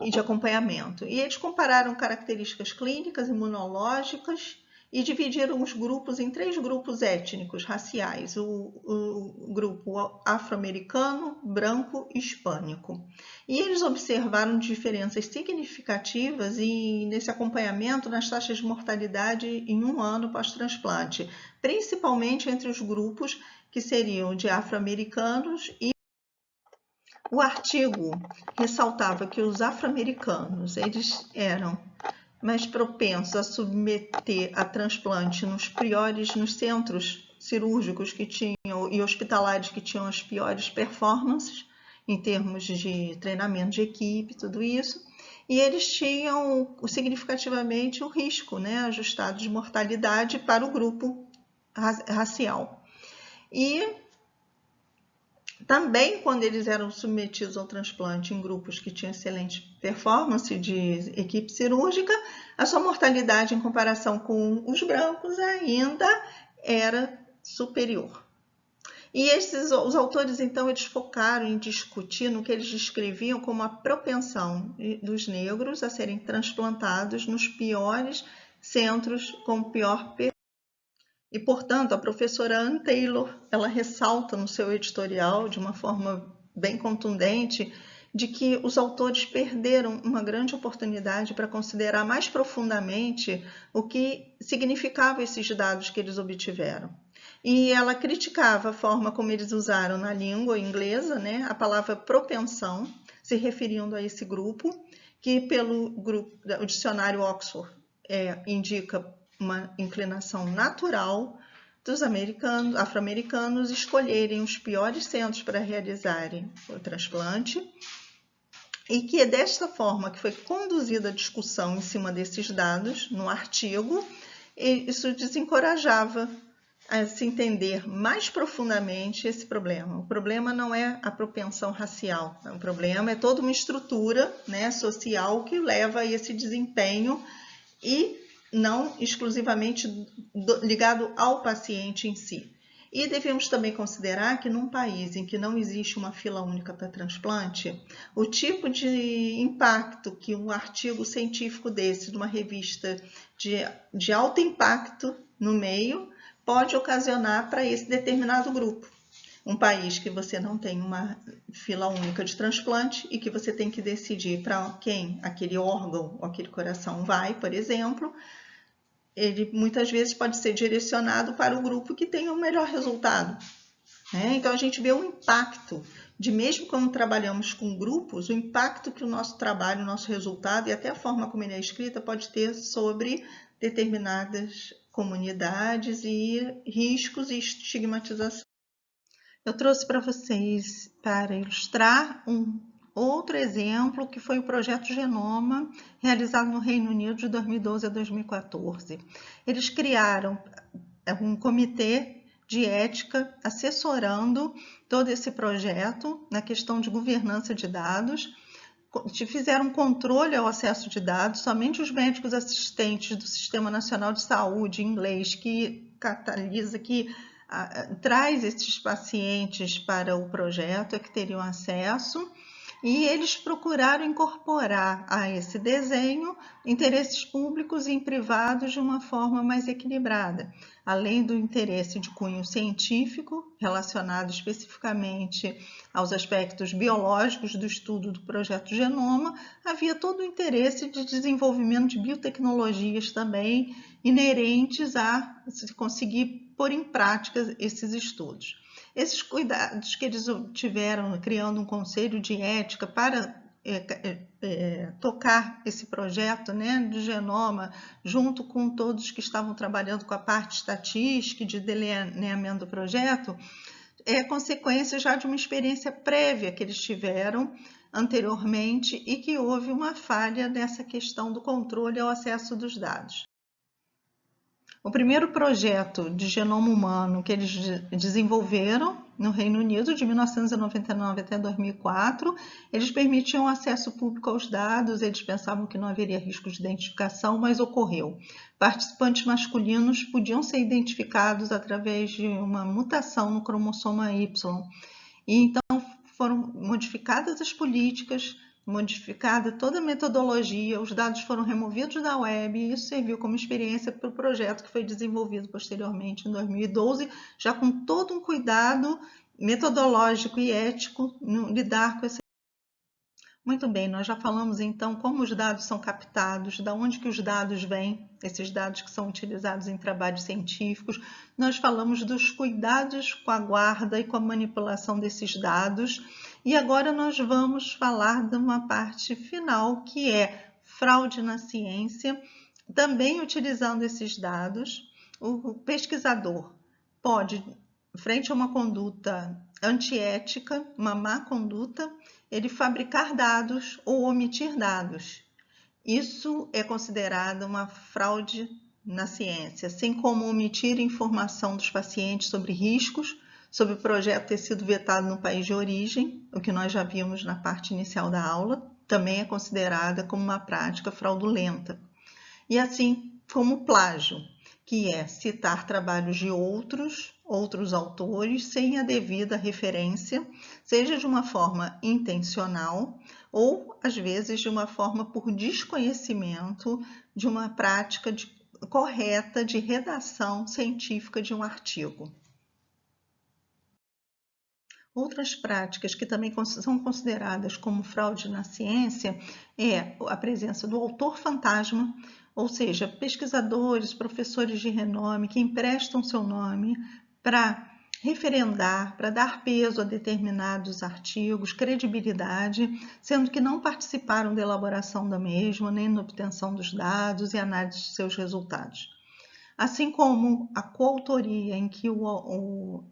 e de acompanhamento. E eles compararam características clínicas, imunológicas e dividiram os grupos em 3 grupos étnicos, raciais, o grupo afro-americano, branco e hispânico. E eles observaram diferenças significativas nesse acompanhamento nas taxas de mortalidade em um ano pós-transplante, principalmente entre os grupos que seriam de afro-americanos e o artigo ressaltava que os afro-americanos eles eram mais propensos a submeter a transplante nos centros cirúrgicos que tinham e hospitalares que tinham as piores performances em termos de treinamento de equipe, tudo isso. e eles tinham significativamente o risco, né, ajustado de mortalidade para o grupo racial. E também, quando eles eram submetidos ao transplante em grupos que tinham excelente performance de equipe cirúrgica, a sua mortalidade em comparação com os brancos ainda era superior. E os autores, então, eles focaram em discutir no que eles descreviam como a propensão dos negros a serem transplantados nos piores centros com pior perfil. E, portanto, a professora Ann Taylor, ela ressalta no seu editorial, de uma forma bem contundente, de que os autores perderam uma grande oportunidade para considerar mais profundamente o que significavam esses dados que eles obtiveram. E ela criticava a forma como eles usaram na língua inglesa, né, a palavra propensão, se referindo a esse grupo, que pelo grupo, o dicionário Oxford indica uma inclinação natural dos afro-americanos escolherem os piores centros para realizarem o transplante, e que é desta forma que foi conduzida a discussão em cima desses dados no artigo, e isso desencorajava a se entender mais profundamente esse problema. O problema não é a propensão racial, o problema é toda uma estrutura, né, social que leva a esse desempenho e não exclusivamente ligado ao paciente em si. E devemos também considerar que num país em que não existe uma fila única para transplante, o tipo de impacto que um artigo científico desse, de uma revista de alto impacto no meio, pode ocasionar para esse determinado grupo. Um país que você não tem uma fila única de transplante e que você tem que decidir para quem aquele órgão ou aquele coração vai, por exemplo, ele muitas vezes pode ser direcionado para o grupo que tem o melhor resultado. Né? Então a gente vê o impacto de, mesmo quando trabalhamos com grupos, o impacto que o nosso trabalho, o nosso resultado e até a forma como ele é escrita pode ter sobre determinadas comunidades e riscos e estigmatização. Eu trouxe para vocês, para ilustrar, um outro exemplo, que foi o projeto Genoma, realizado no Reino Unido de 2012 a 2014. Eles criaram um comitê de ética assessorando todo esse projeto na questão de governança de dados, fizeram um controle ao acesso de dados, somente os médicos assistentes do Sistema Nacional de Saúde, em inglês, que catalisa, que traz esses pacientes para o projeto, é que teriam acesso, e eles procuraram incorporar a esse desenho interesses públicos e privados de uma forma mais equilibrada. Além do interesse de cunho científico, relacionado especificamente aos aspectos biológicos do estudo do projeto Genoma, havia todo o interesse de desenvolvimento de biotecnologias também inerentes a se conseguir pôr em prática esses estudos. Esses cuidados que eles tiveram criando um conselho de ética para tocar esse projeto, né, do genoma, junto com todos que estavam trabalhando com a parte estatística e de delineamento do projeto, é consequência já de uma experiência prévia que eles tiveram anteriormente e que houve uma falha nessa questão do controle ao acesso dos dados. O primeiro projeto de genoma humano que eles desenvolveram no Reino Unido, de 1999 até 2004, eles permitiam acesso público aos dados, eles pensavam que não haveria risco de identificação, mas ocorreu. Participantes masculinos podiam ser identificados através de uma mutação no cromossoma Y. E então foram modificadas as políticas, modificada toda a metodologia, os dados foram removidos da web e isso serviu como experiência para o projeto que foi desenvolvido posteriormente em 2012, já com todo um cuidado metodológico e ético no lidar com esse. Muito bem, nós já falamos então como os dados são captados, de onde que os dados vêm, esses dados que são utilizados em trabalhos científicos. Nós falamos dos cuidados com a guarda e com a manipulação desses dados. E agora nós vamos falar de uma parte final, que é fraude na ciência. Também utilizando esses dados, o pesquisador pode, frente a uma conduta antiética, uma má conduta, ele fabricar dados ou omitir dados. Isso é considerado uma fraude na ciência, assim como omitir informação dos pacientes sobre riscos, sobre o projeto ter sido vetado no país de origem, o que nós já vimos na parte inicial da aula, também é considerada como uma prática fraudulenta. E assim como plágio, que é citar trabalhos de outros autores sem a devida referência, seja de uma forma intencional ou, às vezes, de uma forma por desconhecimento de uma prática correta de redação científica de um artigo. Outras práticas que também são consideradas como fraude na ciência é a presença do autor fantasma, ou seja, pesquisadores, professores de renome que emprestam seu nome para referendar, para dar peso a determinados artigos, credibilidade, sendo que não participaram da elaboração da mesma, nem na obtenção dos dados e análise de seus resultados. Assim como a coautoria, em que o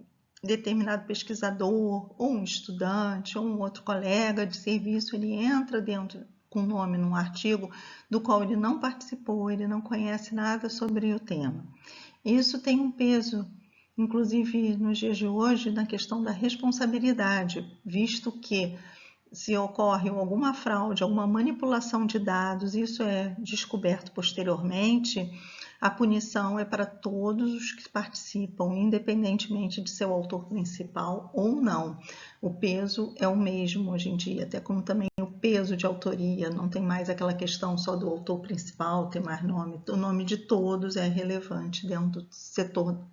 determinado pesquisador, ou um estudante, ou um outro colega de serviço, ele entra dentro com o nome num artigo do qual ele não participou, ele não conhece nada sobre o tema. Isso tem um peso, inclusive nos dias de hoje, na questão da responsabilidade, visto que se ocorre alguma fraude, alguma manipulação de dados, isso é descoberto posteriormente, a punição é para todos os que participam, independentemente de seu autor principal ou não. O peso é o mesmo hoje em dia, até como também o peso de autoria, não tem mais aquela questão só do autor principal, tem mais nome. O nome de todos é relevante dentro do setor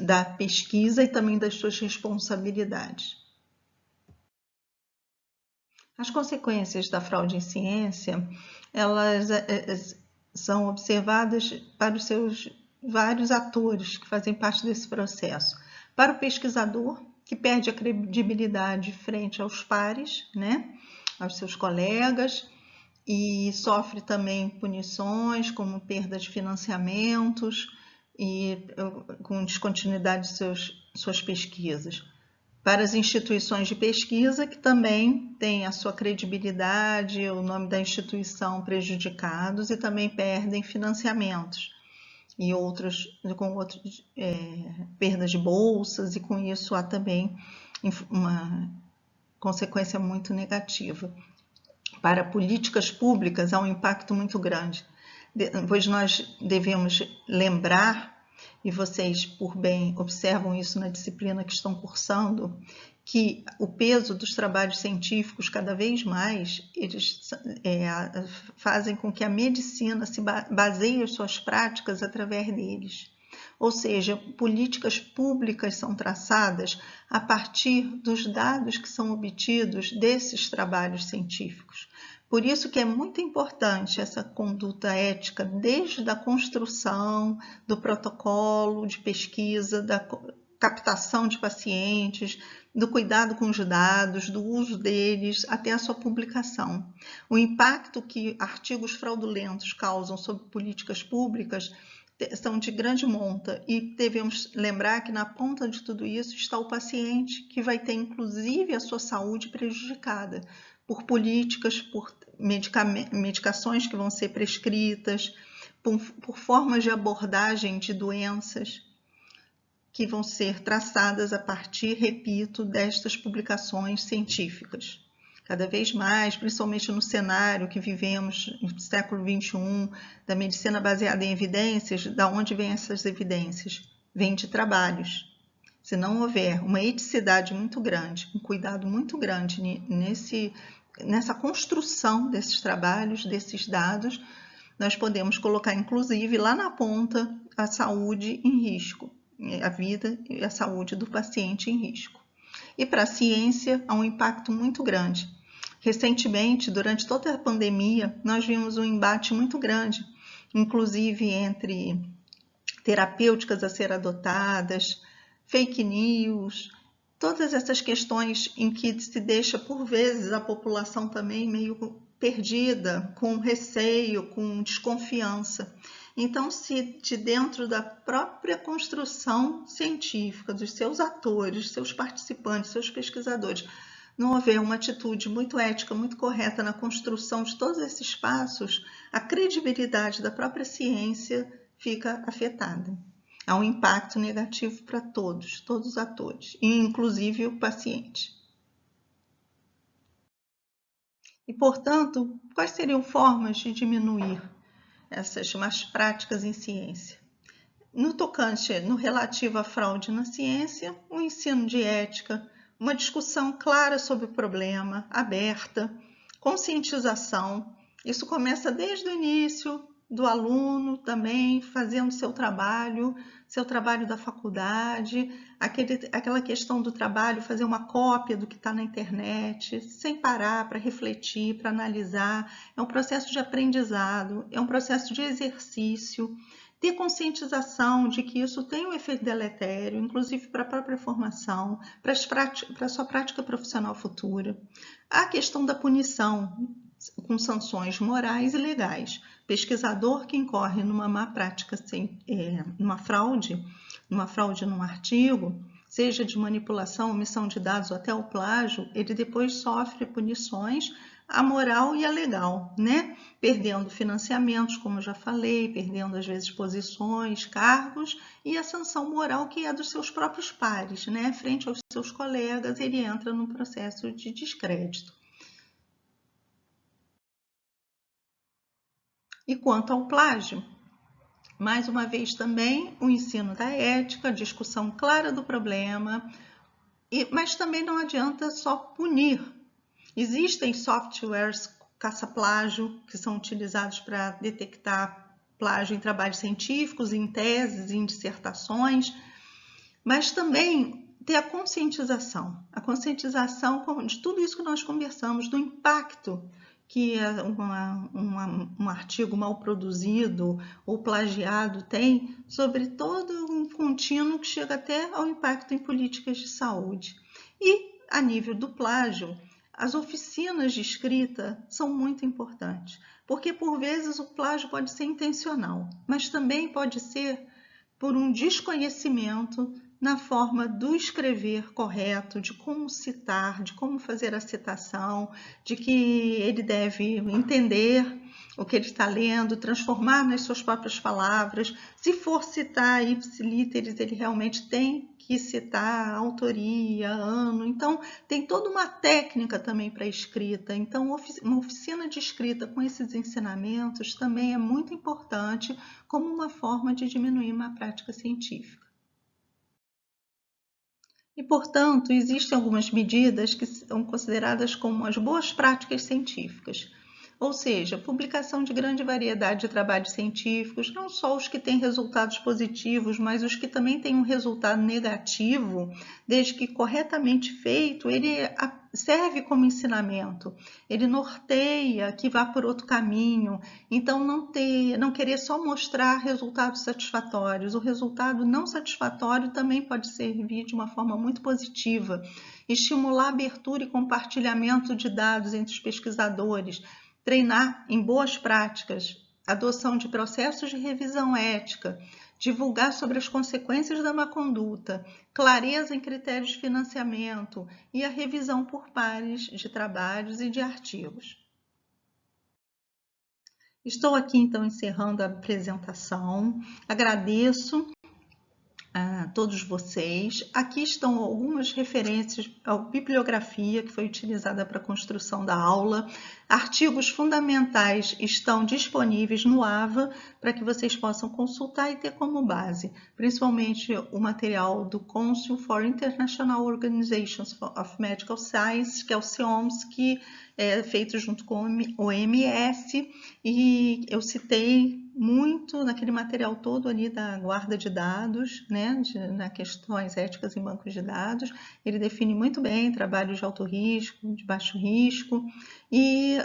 da pesquisa e também das suas responsabilidades. As consequências da fraude em ciência, elas são observadas para os seus vários atores que fazem parte desse processo. Para o pesquisador, que perde a credibilidade frente aos pares, né, aos seus colegas, e sofre também punições, como perda de financiamentos e com descontinuidade de suas pesquisas. Para as instituições de pesquisa, que também têm a sua credibilidade, o nome da instituição prejudicados e também perdem financiamentos e perdas de bolsas, e com isso há também uma consequência muito negativa. Para políticas públicas há um impacto muito grande, pois nós devemos lembrar, e vocês por bem observam isso na disciplina que estão cursando, que o peso dos trabalhos científicos cada vez mais eles fazem com que a medicina se baseie as suas práticas através deles. Ou seja, políticas públicas são traçadas a partir dos dados que são obtidos desses trabalhos científicos. Por isso que é muito importante essa conduta ética desde a construção do protocolo de pesquisa, da captação de pacientes, do cuidado com os dados, do uso deles, até a sua publicação. O impacto que artigos fraudulentos causam sobre políticas públicas são de grande monta, e devemos lembrar que na ponta de tudo isso está o paciente, que vai ter inclusive a sua saúde prejudicada por políticas, por medicações que vão ser prescritas, por formas de abordagem de doenças que vão ser traçadas a partir, repito, destas publicações científicas. Cada vez mais, principalmente no cenário que vivemos no século XXI, da medicina baseada em evidências, da onde vêm essas evidências? Vêm de trabalhos. Se não houver uma eticidade muito grande, um cuidado muito grande nessa construção desses trabalhos, desses dados, nós podemos colocar, inclusive, lá na ponta, a saúde em risco, a vida e a saúde do paciente em risco. E para a ciência, há um impacto muito grande. Recentemente, durante toda a pandemia, nós vimos um embate muito grande, inclusive entre terapêuticas a ser adotadas, fake news, todas essas questões em que se deixa, por vezes, a população também meio perdida, com receio, com desconfiança. Então, se de dentro da própria construção científica, dos seus atores, seus participantes, seus pesquisadores, não houver uma atitude muito ética, muito correta na construção de todos esses passos, a credibilidade da própria ciência fica afetada. Há um impacto negativo para todos os atores, inclusive o paciente. E, portanto, quais seriam formas de diminuir essas más práticas em ciência? No tocante, no relativo à fraude na ciência, o ensino de ética, uma discussão clara sobre o problema, aberta, conscientização. Isso começa desde o início do aluno também fazendo seu trabalho da faculdade, aquela questão do trabalho, fazer uma cópia do que está na internet, sem parar para refletir, para analisar. É um processo de aprendizado, é um processo de exercício. Ter conscientização de que isso tem um efeito deletério, inclusive para a própria formação, para a sua prática profissional futura. A questão da punição, com sanções morais e legais. Pesquisador que incorre numa má prática, numa fraude num artigo, seja de manipulação, omissão de dados ou até o plágio, ele depois sofre punições, a moral e a legal, né? Perdendo financiamentos, como eu já falei, perdendo às vezes posições, cargos, e a sanção moral que é dos seus próprios pares, né? Frente aos seus colegas, ele entra num processo de descrédito. E quanto ao plágio, mais uma vez também o ensino da ética, a discussão clara do problema, mas também não adianta só punir. Existem softwares caça-plágio que são utilizados para detectar plágio em trabalhos científicos, em teses, em dissertações, mas também ter a conscientização de tudo isso que nós conversamos, do impacto que um artigo mal produzido ou plagiado tem sobre todo um contínuo que chega até ao impacto em políticas de saúde. E, a nível do plágio, as oficinas de escrita são muito importantes, porque por vezes o plágio pode ser intencional, mas também pode ser por um desconhecimento na forma do escrever correto, de como citar, de como fazer a citação, de que ele deve entender o que ele está lendo, transformar nas suas próprias palavras. Se for citar ipsilíteres, ele realmente tem que citar a autoria, ano. Então, tem toda uma técnica também para a escrita. Então, uma oficina de escrita com esses ensinamentos também é muito importante como uma forma de diminuir uma prática científica. E, portanto, existem algumas medidas que são consideradas como as boas práticas científicas. Ou seja, publicação de grande variedade de trabalhos científicos, não só os que têm resultados positivos, mas os que também têm um resultado negativo, desde que corretamente feito, ele serve como ensinamento, ele norteia que vá por outro caminho. Então, não querer só mostrar resultados satisfatórios. O resultado não satisfatório também pode servir de uma forma muito positiva, estimular a abertura e compartilhamento de dados entre os pesquisadores, treinar em boas práticas, adoção de processos de revisão ética, divulgar sobre as consequências da má conduta, clareza em critérios de financiamento e a revisão por pares de trabalhos e de artigos. Estou aqui, então, encerrando a apresentação. Agradeço a todos vocês. Aqui estão algumas referências à bibliografia que foi utilizada para a construção da aula. Artigos fundamentais estão disponíveis no AVA para que vocês possam consultar e ter como base, principalmente o material do Council for International Organizations of Medical Science, que é o CIOMS, que é feito junto com o OMS, e eu citei muito naquele material todo ali da guarda de dados, né, nas questões éticas em bancos de dados. Ele define muito bem trabalhos de alto risco, de baixo risco, e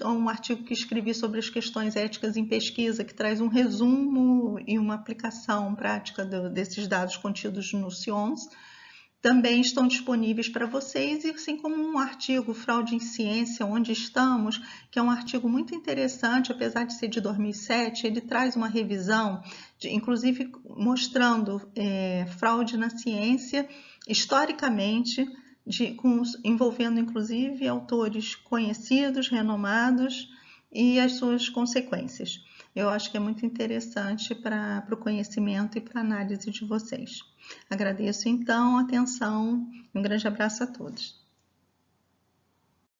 um artigo que escrevi sobre as questões éticas em pesquisa, que traz um resumo e uma aplicação prática desses dados contidos no CIOMS, também estão disponíveis para vocês, e assim como um artigo Fraude em Ciência, Onde Estamos, que é um artigo muito interessante, apesar de ser de 2007, ele traz uma revisão, inclusive mostrando fraude na ciência historicamente, envolvendo inclusive autores conhecidos, renomados e as suas consequências. Eu acho que é muito interessante para o conhecimento e para a análise de vocês. Agradeço então a atenção e um grande abraço a todos.